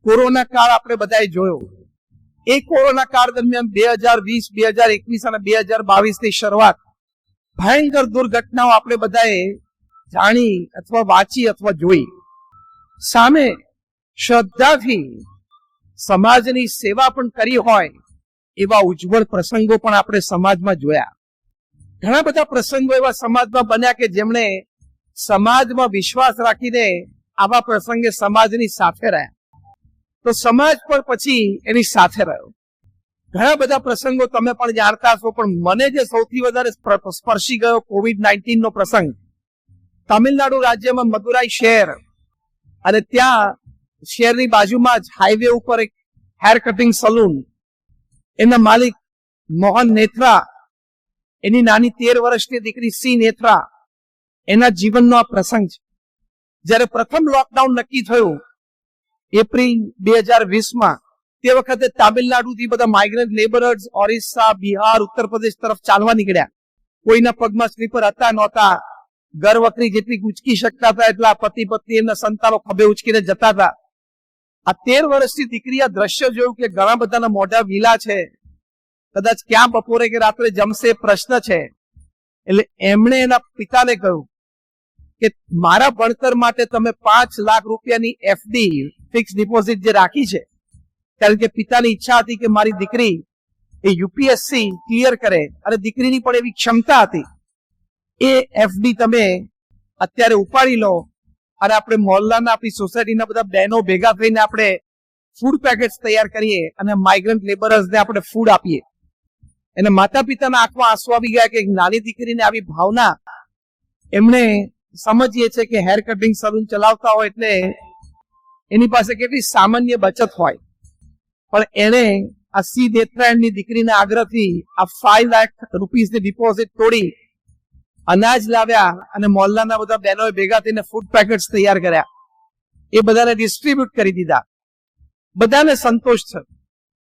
Corona કાળ આપણે બધાએ જોયો. એ કોરોના કાળ દરમિયાન 2020, 2021 અને 2022 ની શરૂઆત ભયંકર દુર્ઘટનાઓ આપણે બધાએ જાણી અથવા વાંચી અથવા જોઈ. સામે શ્રદ્ધાથી સમાજની સેવા પણ કરી હોય એવા ઉજ્જવળ પ્રસંગો પણ આપણે સમાજમાં જોયા. ઘણા બધા પ્રસંગો એવા સમાજમાં બન્યા કે જેમણે સમાજમાં વિશ્વાસ રાખીને આવા પ્રસંગે સમાજની સાથે રહ્યા, તો સમાજ પણ પછી એની સાથે રહ્યો. ઘણા બધા પ્રસંગો તમે પણ જાણતા છો, પણ મને જે સૌથી વધારે સ્પર્શી ગયો COVID-19 નો પ્રસંગ, તમિલનાડુ રાજ્યમાં મદુરાઈ શહેર, અને ત્યાં શહેરની બાજુમાં જ હાઈવે ઉપર એક હેર કટિંગ સલૂન, એના માલિક મોહન નેત્રા, એની નાની 13 વર્ષની દીકરી સી નેત્રા, એના જીવનનો આ પ્રસંગ છે. જ્યારે પ્રથમ લોકડાઉન નક્કી થયું એપ્રિલ 2020માં, તે વખતે તામિલનાડુથી બધા માઇગ્રન્ટ લેબરર્સ ઓરિસ્સા, બિહાર, ઉત્તર પ્રદેશ તરફ ચાલવા નીકળ્યા. કોઈના પગમાં સ્લીપર હતા નહોતા, ઘર વખરી જેટલી ઉચકી શકતા હતા એટલા પતિ પત્ની એમના સંતાનો ખભે ઉચકીને જતા હતા. આ 13 વર્ષની દીકરી આ દ્રશ્ય જોયું કે ઘણા બધાના મોઢા વિલા છે, કદાચ ક્યાં બપોરે કે રાત્રે જમશે પ્રશ્ન છે. એટલે એમણે એના પિતાને કહ્યું કે મારા ભણતર માટે તમે 5 લાખ રૂપિયાની FD ફિક્સ ડિપોઝિટ જે રાખી છે, કારણ કે પિતાની ઈચ્છા હતી કે મારી દીકરી એ UPSC ક્લિયર કરે, અને દીકરીની પણ એવી ક્ષમતા હતી. એ FD તમે અત્યારે ઉપાડી લો અને આપણે મોહલ્લાના, આપણી સોસાયટીના બધા બહેનો ભેગા થઈને આપણે ફૂડ પેકેટ્સ તૈયાર કરીએ અને માઇગ્રન્ટ લેબરર્સને આપણે ફૂડ આપીએ. એને માતા પિતાના આંખમાં આંસુ આવી ગયા કે નાની દીકરીને આવી ભાવના. એમણે સમજીએ છે કે હેર કટિંગ સલૂન ચલાવતા હોય એટલે એની પાસે કેટલી સામાન્ય બચત હોય, પણ એને આ સી નેત્રાયણની દીકરીના આગ્રહથી આ 5 લાખ રૂપીસની ડિપોઝિટ તોડી અનાજ લાવ્યા અને મોહલ્લાના બધા બહેનોએ ભેગા થઈને ફૂડ પેકેટ્સ તૈયાર કર્યા. એ બધાને ડિસ્ટ્રીબ્યુટ કરી દીધા. બધાને સંતોષ થયો.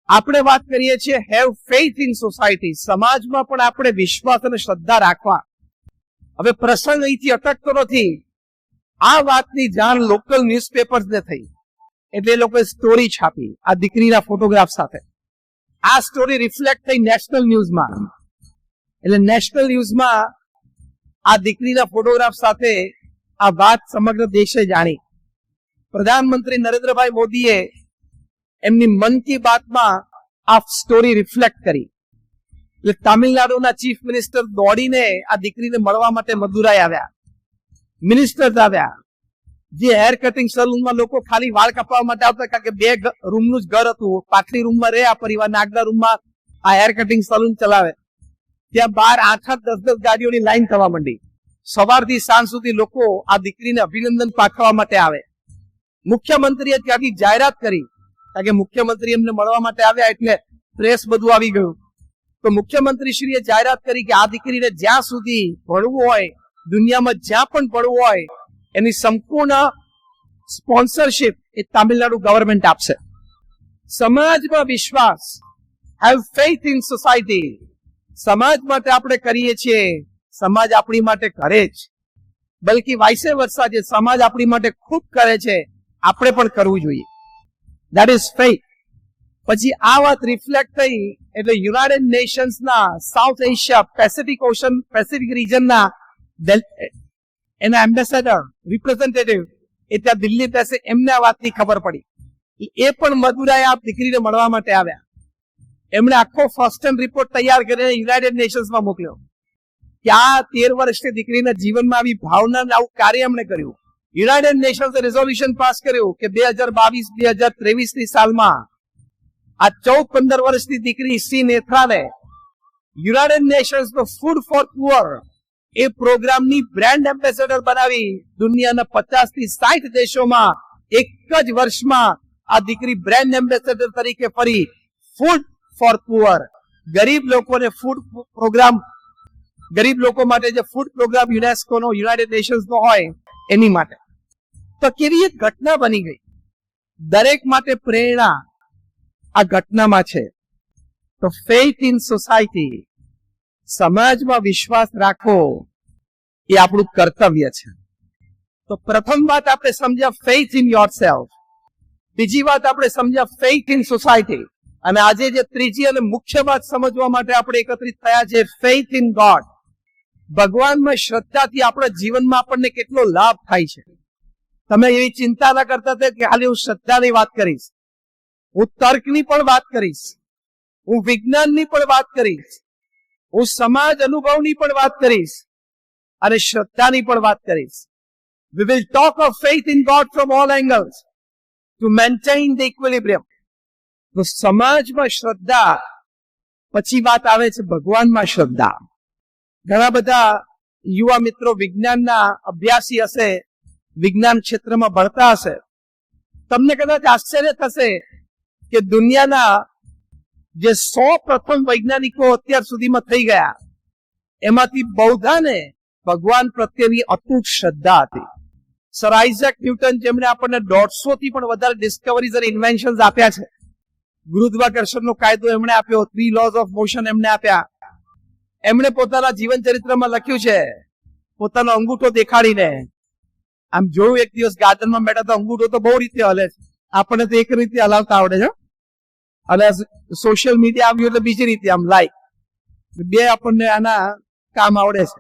આપણે વાત કરીએ છીએ હેવ ફેથ ઇન સોસાયટી, સમાજમાં પણ આપણે વિશ્વાસ અને શ્રદ્ધા રાખવા. હવે પ્રસંગ અહીંથી અટકતો નથી. આ વાતની જાણ લોકલ ન્યૂઝપેપર્સને થઈ એટલે એ લોકોએ સ્ટોરી છાપી આ દીકરીના ફોટોગ્રાફ સાથે. આ સ્ટોરી રિફ્લેક્ટ થઈ નેશનલ ન્યૂઝમાં, એટલે નેશનલ ન્યૂઝમાં આ દીકરીના ફોટોગ્રાફ સાથે આ વાત સમગ્ર દેશે જાણી. પ્રધાનમંત્રી નરેન્દ્રભાઈ મોદીએ એમની મન કી બાતમાં આ સ્ટોરી રિફ્લેક્ટ કરી. એટલે તામિલનાડુના ચીફ મિનિસ્ટર દોડીને આ દીકરીને મળવા માટે મદુરાઈ આવ્યા. મિનિસ્ટર્સ આવ્યા. જે હેર કટિંગ સલૂનમાં લોકો ખાલી વાળ કાપવા માટે આવતા, કારણ કે 2 રૂમનું જ ઘર હતું, પાછલી રૂમમાં રહે આ પરિવાર, આગલા રૂમમાં આ હેર કટિંગ સલૂન ચલાવે. ત્યાં બહાર 8-10 ગાડીઓની લાઈન થવા માંડી. સવારથી સાંજ સુધી લોકો આ દીકરીને અભિનંદન પાઠવવા માટે આવે. મુખ્યમંત્રીએ ત્યાંથી જાહેરાત કરી, કારણ કે મુખ્યમંત્રી એમને મળવા માટે આવ્યા એટલે પ્રેસ બધું આવી ગયું. તો મુખ્યમંત્રીશ્રીએ જાહેરાત કરી કે આ દીકરીને જ્યાં સુધી ભણવું હોય, દુનિયામાં જ્યાં પણ ભણવું હોય, એની સંપૂર્ણ સ્પોન્સરશિપ એ તામિલનાડુ ગવર્મેન્ટ આપશે. સમાજમાં વિશ્વાસ, હેવ ફેથ ઇન સોસાયટી. સમાજ માટે આપણે કરીએ છીએ, સમાજ આપણી માટે કરે જ, બલકી વાઇસે વર્સા, જે સમાજ આપણી માટે ખૂબ કરે છે આપણે પણ કરવું જોઈએ. That is faith. પછી આ વાત રિફ્લેક્ટ થઈ એટલે યુનાઇટેડ નેશન્સના south Asia pacific ocean pacific રિજનના એના એમ્બેસેડર રિપ્રેઝેન્ટેટિવ એ ત્યાં દિલ્હી પાસે, એમને આ વાતની ખબર પડી. એ પણ મદુરાઈ આ દીકરીને મળવા માટે આવ્યા. એમણે આખો ફર્સ્ટ હેન્ડ રિપોર્ટ તૈયાર કરીને યુનાઇટેડ નેશન્સમાં મોકલ્યો કે આ 13 વર્ષની દીકરીના જીવનમાં આવી ભાવના, આવું કાર્ય એમણે કર્યું. યુનાઇટેડ નેશન્સે રેઝોલ્યુશન પાસ કર્યું કે 2022-2023 ની સાલમાં આ 14-15 વર્ષની દીકરી સી નેત્રાને યુનાઇટેડ નેશન્સનો ફૂડ ફોર પુઅર એ પ્રોગ્રામની બ્રાન્ડ એમ્બેસેડર બનાવી દુનિયાના 50-60 દેશોમાં એક જ વર્ષમાં આ દીકરી બ્રાન્ડ એમ્બેસેડર તરીકે ફરી ફૂડ ફોર પુઅર, ગરીબ લોકોને ફૂડ પ્રોગ્રામ, ગરીબ લોકો માટે જે ફૂડ પ્રોગ્રામ યુનેસ્કોનો, યુનાઇટેડ નેશન્સનો હોય એની માટે. તો કેવી એક ઘટના બની ગઈ. દરેક માટે પ્રેરણા આ ઘટનામાં છે. તો ફેથ ઇન સોસાયટી, સમાજમાં વિશ્વાસ રાખવો એ આપણું કર્તવ્ય છે. તો પ્રથમ વાત આપણે સમજ્યા ફેથ ઇન યોરસેલ્ફ, બીજી વાત આપણે સમજ્યા ફેઇથ ઇન સોસાયટી, અને આજે જે ત્રીજી અને મુખ્ય વાત સમજવા માટે આપણે એકત્રિત થયા છે, ફેઇથ ઇન ગોડ. ભગવાનમાં શ્રદ્ધાથી આપણા જીવનમાં આપણને કેટલો લાભ થાય છે. તમે એવી ચિંતા ના કરતા હતા કે ખાલી હું શ્રદ્ધાની વાત કરીશ, હું તર્કની પણ વાત કરીશ, હું વિજ્ઞાનની પણ વાત કરીશ, હું સમાજ અનુભવની પણ વાત કરીશ અને શ્રદ્ધાની પણ વાત કરીશ. We will talk of faith in God from all angles to maintain the equilibrium. તો સમાજમાં શ્રદ્ધા, પછી વાત આવે છે ભગવાનમાં શ્રદ્ધા. ઘણા બધા યુવા મિત્રો વિજ્ઞાનના અભ્યાસી હશે, વિજ્ઞાન ક્ષેત્રમાં ભણતા હશે. તમને કદાચ આશ્ચર્ય થશે કે દુનિયાના જે 100 પ્રથમ વૈજ્ઞાનિકો અત્યાર સુધીમાં થઈ ગયા, એમાંથી બૌદ્ધાને ભગવાન પ્રત્યેની અતૂટ શ્રદ્ધા હતી. સર આઇઝેક ન્યૂટન, જેમણે આપણને 150 થી પણ વધારે ડિસ્કવરીઝ અને ઇન્વેન્શન્સ આપ્યા છે. ગુરુત્વાકર્ષણનો કાયદો એમણે આપ્યો, 3 લોઝ ઓફ મોશન એમણે આપ્યા. એમણે પોતાના જીવન ચરિત્રમાં લખ્યું છે, પોતાનો અંગૂઠો દેખાડીને. આમ જોયું એક દિવસ ગાર્ડનમાં બેઠા તો અંગૂઠો તો બહુ રીતે હલે છે, આપણને તો એક રીતે હલાવતા આવડે છે, અને સોશિયલ મીડિયા આવ્યું એટલે બીજી રીતે આમ લાઈક બે આપણને આના કામ આવડે છે.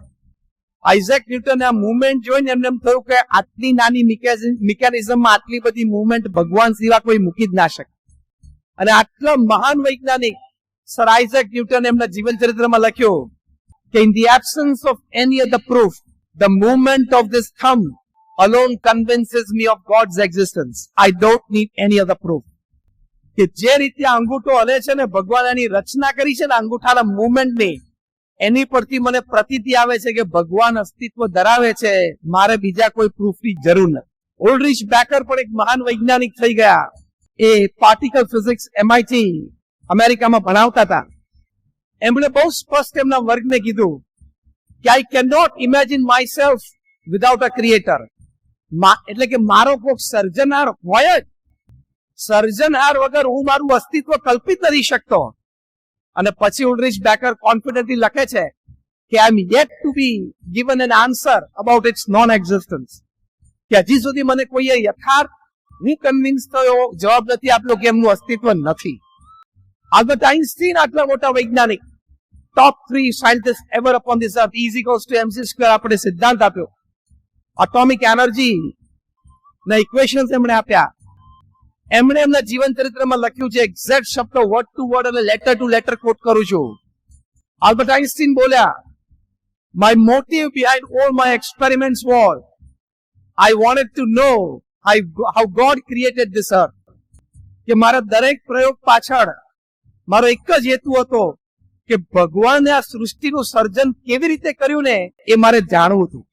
આઇઝેક ન્યૂટને આ મુવમેન્ટ જોઈને એમને એમ થયું કે આટલી નાની મિકેનિઝમમાં આટલી બધી મુવમેન્ટ ભગવાન સિવાય કોઈ મૂકી જ ના શકે. અને આટલા મહાન વૈજ્ઞાનિક સર આઇઝેક ન્યૂટન એમના જીવન ચરિત્રમાં લખ્યું કે in the absence of any other proof, the movement of this thumb alone convinces me of God's existence. I don't need any other proof. કે જે રીતે આ અંગૂઠો હલે છે ને, ભગવાન એની રચના કરી છે ને અંગૂઠાના મૂવમેન્ટની, એની પરથી મને પ્રતીતિ આવે છે કે ભગવાન અસ્તિત્વ ધરાવે છે. મારે બીજા કોઈ પ્રૂફની જરૂર નથી. ઓલ્ડ્રિચ બેકર પણ એક મહાન વૈજ્ઞાનિક થઈ ગયા. એ પાર્ટિકલ ફિઝિક્સ MIT અમેરિકામાં ભણાવતા હતા. એમણે બહુ સ્પષ્ટ એમના વર્ગને કીધું કે I can not imagine myself without a creator. એટલે કે મારો કોઈક સર્જનહાર હોય જ, સર્જનહાર વગર હું મારું અસ્તિત્વ કલ્પિત નથી શકતો. અને પછી ઉલ્ડ્રિચ બેકર કોન્ફિડન્ટલી લખે છે કે I am yet to be given an answer about its non existence. કે હજી સુધી મને કોઈએ યથાર્થ હું કન્વિન્સ થયો જવાબ નથી આપ્યો કે એમનું અસ્તિત્વ નથી. આલ્બર્ટ આઇન્સ્ટીન, આટલા મોટા વૈજ્ઞાનિક, ટોપ 3 scientist ever upon this earth, E = mc², આપણે સિદ્ધાંત આપ્યો. એટોમિક એનર્જી ના ઇક્વેશન્સ એમણે આપ્યા. એમણે એમના જીવન ચરિત્રમાં લખ્યું છે, એક્ઝેક્ટ શબ્દ વર્ડ ટુ વર્ડ અને લેટર ટુ લેટર કોટ કરું છું. આલ્બર્ટ આઇન્સ્ટીન બોલ્યા, my motive behind all my experiments was I wanted to know how God created this અર્થ. કે મારા દરેક પ્રયોગ પાછળ મારો એક જ હેતુ હતો કે ભગવાને આ સૃષ્ટિનું સર્જન કેવી રીતે કર્યું ને એ મારે જાણવું હતું.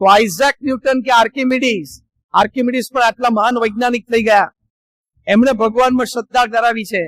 તો આઇઝેક ન્યૂટન કે આર્કિમિડીઝ પણ આટલા મહાન વૈજ્ઞાનિક થઈ ગયા. એમણે ભગવાનમાં શ્રદ્ધા ધરાવી છે.